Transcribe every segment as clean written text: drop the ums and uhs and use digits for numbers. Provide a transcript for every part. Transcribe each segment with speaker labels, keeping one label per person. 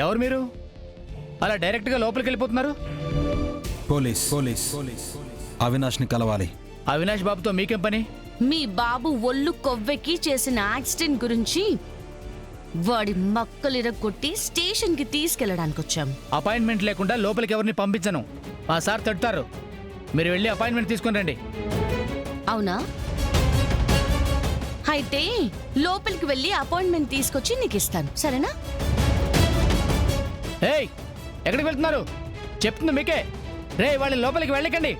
Speaker 1: ఎవరు మీరు? అలా డైరెక్ట్గా లోపలికి వెళ్ళిపోతున్నారు?
Speaker 2: పోలీస్ అవినాష్ని కలవాలి.
Speaker 1: అవినాష్ బాబుతో మీకేం పని?
Speaker 3: మీ బాబు ఒళ్ళు కొవ్వెక్కి చేసిన యాక్సిడెంట్ గురించి వాడి మక్కలిరగొట్టి స్టేషన్కి తీసుకెళ్ళడానికి వచ్చాం.
Speaker 1: అపాయింట్మెంట్ లేకుండా లోపలికి ఎవరిని పంపించను. ఆ సార్ తడతారు. మీరు వెళ్ళి అపాయింట్మెంట్ తీసుకుని రండి.
Speaker 3: అవునా? అయితే లోపలికి వెళ్ళి అపాయింట్మెంట్ తీసుకొచ్చి నీకు ఇస్తాను, సరేనా?
Speaker 1: ఏయ్, ఎక్కడికి వెళ్తున్నారు? చెప్తుంది మీకే. రే, వాళ్ళ లోపలికి వెళ్ళకండి.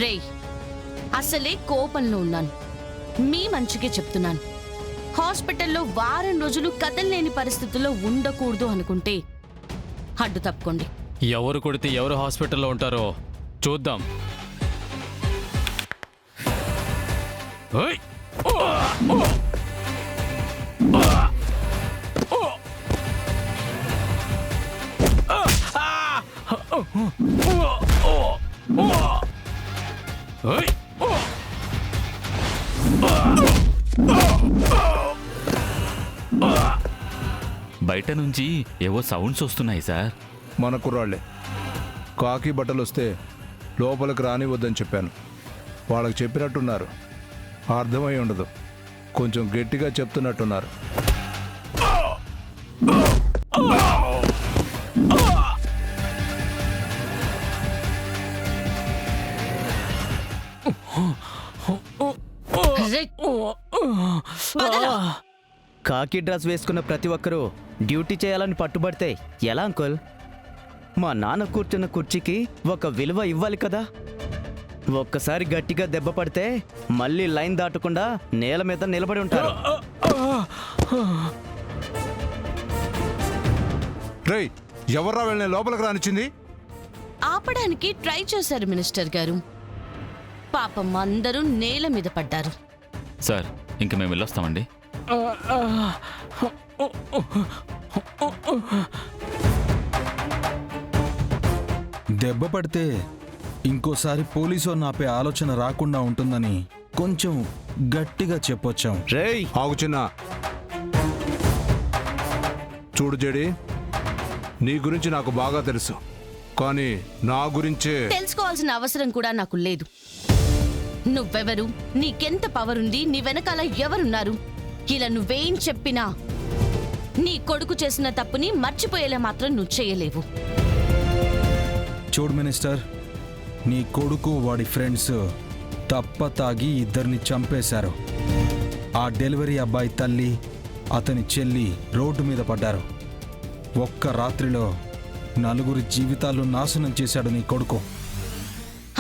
Speaker 3: రే, అసలే కోపంలో ఉన్నాను. మీ మంచికే చెప్తున్నాను. హాస్పిటల్లో వారం రోజులు కదలలేని పరిస్థితుల్లో ఉండకూడదు అనుకుంటే అడ్డు తప్పుకోండి.
Speaker 4: ఎవరు కొడితే ఎవరు హాస్పిటల్లో ఉంటారో చూద్దాం.
Speaker 5: బయట నుంచి ఏవో సౌండ్స్ వస్తున్నాయి సార్.
Speaker 6: మన కుర్రాళ్లే. కాకి బట్టలు వస్తే లోపలికి రానివద్దని చెప్పాను. వాళ్ళకి చెప్పినట్టున్నారు. అర్థమై ఉండదు. కొంచెం గట్టిగా చెప్తున్నట్టున్నారు.
Speaker 7: కాకి డ్రెస్ వేసుకున్న ప్రతి ఒక్కరూ డ్యూటీ చేయాలని పట్టుబడితే ఎలా అంకుల్? మా నాన్న కూర్చున్న కుర్చీకి ఒక విలువ ఇవ్వాలి కదా. ఒక్కసారి గట్టిగా దెబ్బ పడితే మళ్ళీ లైన్ దాటకుండా నేల మీద నిలబడి ఉంటారు.
Speaker 6: రేయ్, ఎవర్రా వెళ్ళిన లోపలికి రానిచ్చింది?
Speaker 3: ఆపడానికి ట్రై చేశారు మినిస్టర్ గారు. పాపం అందరూ నేల మీద పడ్డారు.
Speaker 5: సార్, ఇంక మేము వెళ్ళొస్తామండి.
Speaker 2: దెబ్బ పడితే ఇంకోసారి పోలీసు ఆపే ఆలోచన రాకుండా ఉంటుందని కొంచెం గట్టిగా చెప్పొచ్చాం.
Speaker 7: రేయ్,
Speaker 6: ఆగు చిన్న. చూడు జడి, నీ గురించి నాకు బాగా తెలుసు. కానీ నా గురించే
Speaker 3: తెలుసుకోవాల్సిన అవసరం కూడా నాకు లేదు. నువ్వెవరు, నీకెంత పవర్ ఉంది, నీ వెనకాల ఎవరున్నారు, ఇలా నువ్వేం చెప్పినా నీ కొడుకు చేసిన తప్పుని మర్చిపోయేలా మాత్రం నువ్వు చేయలేవు.
Speaker 2: చూడు మినిస్టర్, నీ కొడుకు వాడి ఫ్రెండ్స్ తప్ప తాగి ఇద్దరిని చంపేశారు. ఆ డెలివరీ అబ్బాయి తల్లి, అతని చెల్లి రోడ్డు మీద పడ్డారు. ఒక్క రాత్రిలో 4 జీవితాలు నాశనం చేశాడు నీ కొడుకు.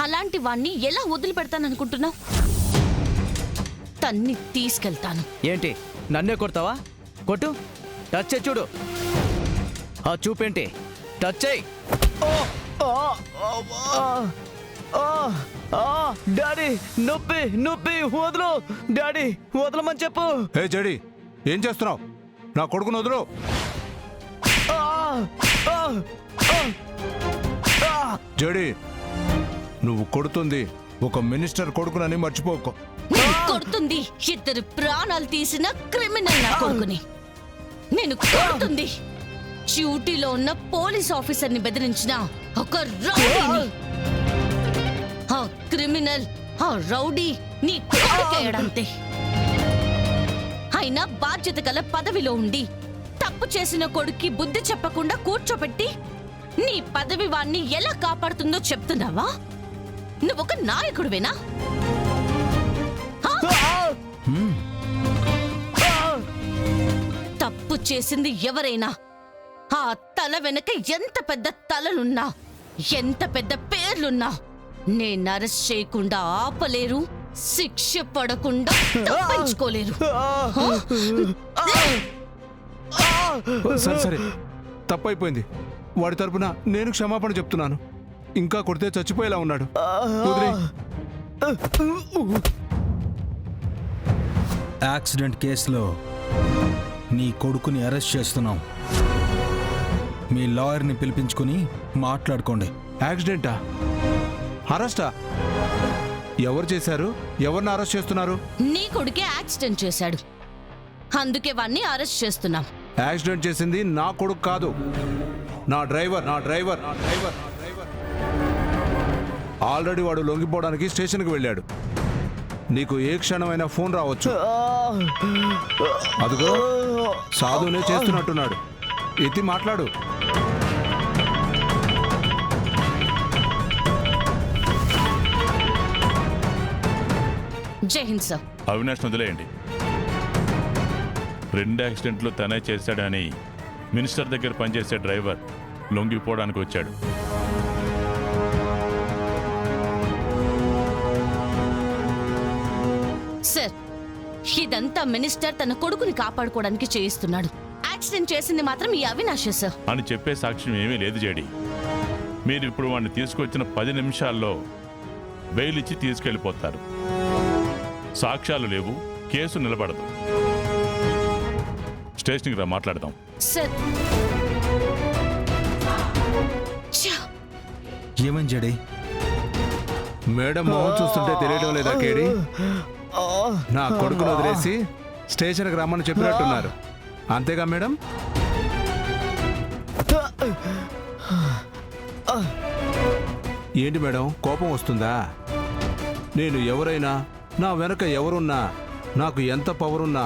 Speaker 3: అలాంటి వాణ్ణి ఎలా వదిలిపెడతాననుకుంటున్నావు? తన్ని తీసుకెళ్తాను.
Speaker 7: ఏంటి నన్నే కొడతావా? కొట్టు, టచ్ చేయి చూడు. ఆ చూపేంటి? టచ్ చేయి. డాడీ, నొప్పి నొప్పి, వదులు డాడీ, వదలమని చెప్పు.
Speaker 6: హే జడి, ఏం చేస్తున్నావు? నా కొడుకును వదులు. జడి, నువ్వు కొడుతుంది ఒక మినిస్టర్ కొడుకునని మర్చిపోకు.
Speaker 3: కొడుతుంది ఇద్దరు ప్రాణాలు తీసిన క్రిమినల్ నా కొడుకుని. నేను కొడుతుంది డ్యూటీలో ఉన్న పోలీస్ ఆఫీసర్ని బెదిరించిన ఒక రౌడీని. ఆ క్రిమినల్, ఆ రౌడీ నీ కొడుకేయడంతే. అయినా బాధ్యత గల పదవిలో ఉండి తప్పు చేసిన కొడుక్కి బుద్ధి చెప్పకుండా కూర్చోబెట్టి నీ పదవి వాణ్ణి ఎలా కాపాడుతుందో చెప్తున్నావా? నువ్వొక నాయకుడివేనా? తప్పు చేసింది ఎవరైనా ఆ తల వెనక ఎంత పెద్ద తలలున్నా, ఎంత పెద్ద పేర్లున్నా నేను అరెస్ట్ చేయకుండా ఆపలేరు, శిక్ష పడకుండా తప్పించుకోలేరు.
Speaker 6: సరే సరే, తప్పైపోయింది. వాడి తరపున నేను క్షమాపణ చెప్తున్నాను. ఇంకా కొడితే చచ్చిపోయేలా ఉన్నాడు. వదిలేయ్.
Speaker 2: యాక్సిడెంట్ కేసులో నీ కొడుకుని అరెస్ట్ చేస్తున్నాం. మీ లాయర్ని పిలిపించుకుని మాట్లాడుకోండి.
Speaker 6: యాక్సిడెంటా? అరెస్టా? ఎవరు చేశారు? ఎవరిని అరెస్ట్ చేస్తున్నారు?
Speaker 3: నీ కొడుకే యాక్సిడెంట్ చేశాడు, అందుకే వాణ్ణి అరెస్ట్ చేస్తున్నాం.
Speaker 6: యాక్సిడెంట్ చేసింది నా కొడుకు కాదు, నా డ్రైవర్. ఆల్రెడీ వాడు లొంగిపోవడానికి స్టేషన్కి వెళ్ళాడు. నీకు ఏ క్షణమైనా ఫోన్ రావచ్చు. అదిగో సాధునే చేస్తున్నట్టున్నాడు. ఎత్తి మాట్లాడు.
Speaker 3: జై హింద్ సార్.
Speaker 8: అవినాష్ వదిలేయండి. 2 యాక్సిడెంట్లు తనే చేశాడని మినిస్టర్ దగ్గర పనిచేసే డ్రైవర్ లొంగిపోవడానికి వచ్చాడు.
Speaker 3: సార్, ఇదంతా మినిస్టర్ తన కొడుకుని కాపాడుకోవడానికి చేయిస్తున్నాడు. యాక్సిడెంట్ చేసింది మాత్రం ఈ అవినాష్ సార్.
Speaker 8: అని చెప్పే సాక్ష్యం ఏమీ లేదు జేడి. మీరు ఇప్పుడు వాడిని తీసుకొచ్చిన 10 నిమిషాల్లో బెయిల్ ఇచ్చి తీసుకెళ్ళిపోతారు. సాక్ష్యాలు లేవు, కేసు నిలబడదు. స్టేషన్కి రా, మాట్లాడదాం.
Speaker 3: సార్ ఛ!
Speaker 2: ఏమని జడి?
Speaker 6: మేడం మొహం చూస్తుంటే తెలియడం లేదా కేడి? నా కొడుకును వదిలేసి స్టేషన్కి రమ్మని చెప్పినట్టున్నారు, అంతేగా మేడం? ఏంటి మేడం, కోపం వస్తుందా? నేను ఎవరైనా, నా వెనక ఎవరున్నా, నాకు ఎంత పవర్ ఉన్నా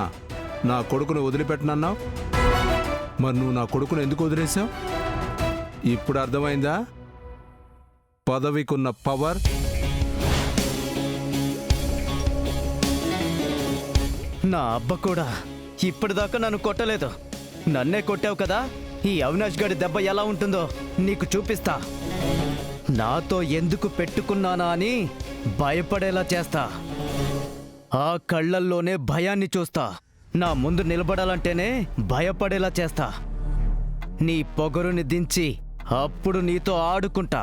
Speaker 6: నా కొడుకును వదిలిపెట్టనన్నావు. మరి నువ్వు నా కొడుకును ఎందుకు వదిలేసావు? ఇప్పుడు అర్థమైందా పదవికున్న పవర్?
Speaker 7: నా అబ్బ కూడా ఇప్పటిదాకా నన్ను కొట్టలేదు. నన్నే కొట్టావు కదా, ఈ అవినాష్ గడి దెబ్బ ఎలా ఉంటుందో నీకు చూపిస్తా. నాతో ఎందుకు పెట్టుకున్నానా అని భయపడేలా చేస్తా. ఆ కళ్ళల్లోనే భయాన్ని చూస్తా. నా ముందు నిలబడాలంటేనే భయపడేలా చేస్తా. నీ పొగరుని దించి అప్పుడు నీతో ఆడుకుంటా.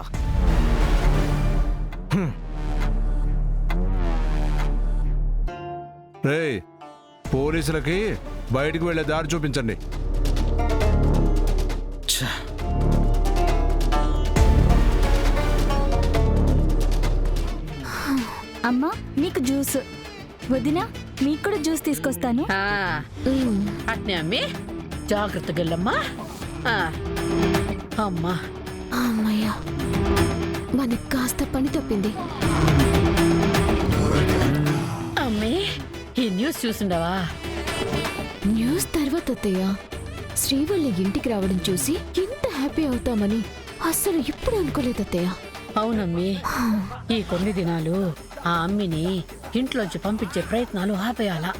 Speaker 6: రేయ్, పోలీసులకి బయటికి వెళ్ళే దారి చూపించండి.
Speaker 9: అమ్మా మీకు జ్యూస్. వదినా మీకు కూడా జ్యూస్ తీసుకొస్తాను.
Speaker 10: అట్నే అమ్మి, జాగ్రత్తగా వెళ్ళమ్మా. అమ్మా,
Speaker 9: అమ్మయ్యా, మనకి కాస్త పని తప్పింది.
Speaker 10: అమ్మి, ఈ న్యూస్ చూసిండవా?
Speaker 9: న్యూస్ తర్వాత అత్తయ్య, శ్రీవల్లి ఇంటికి రావడం చూసి ఎంత హ్యాపీ అవుతామని అస్సలు ఇప్పుడు అనుకోలేదు అత్తయ్య.
Speaker 10: అవునమ్మి, ఈ కొన్ని దినాలు ఆ అమ్మిని ఇంట్లోంచి పంపించే ప్రయత్నాలు ఆపేయాలా.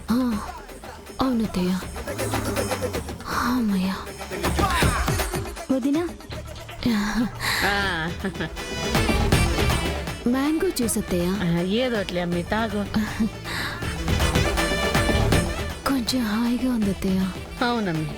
Speaker 9: అవునత్తయ్య. అమ్మయ్యా. వదినా, మ్యాంగో జ్యూస్ అత్తయ్య.
Speaker 10: ఏదోట్లే అమ్మి, తాగు.
Speaker 9: కొంచెం హాయిగా ఉంది అత్తయ్య.
Speaker 10: అవునమ్మి.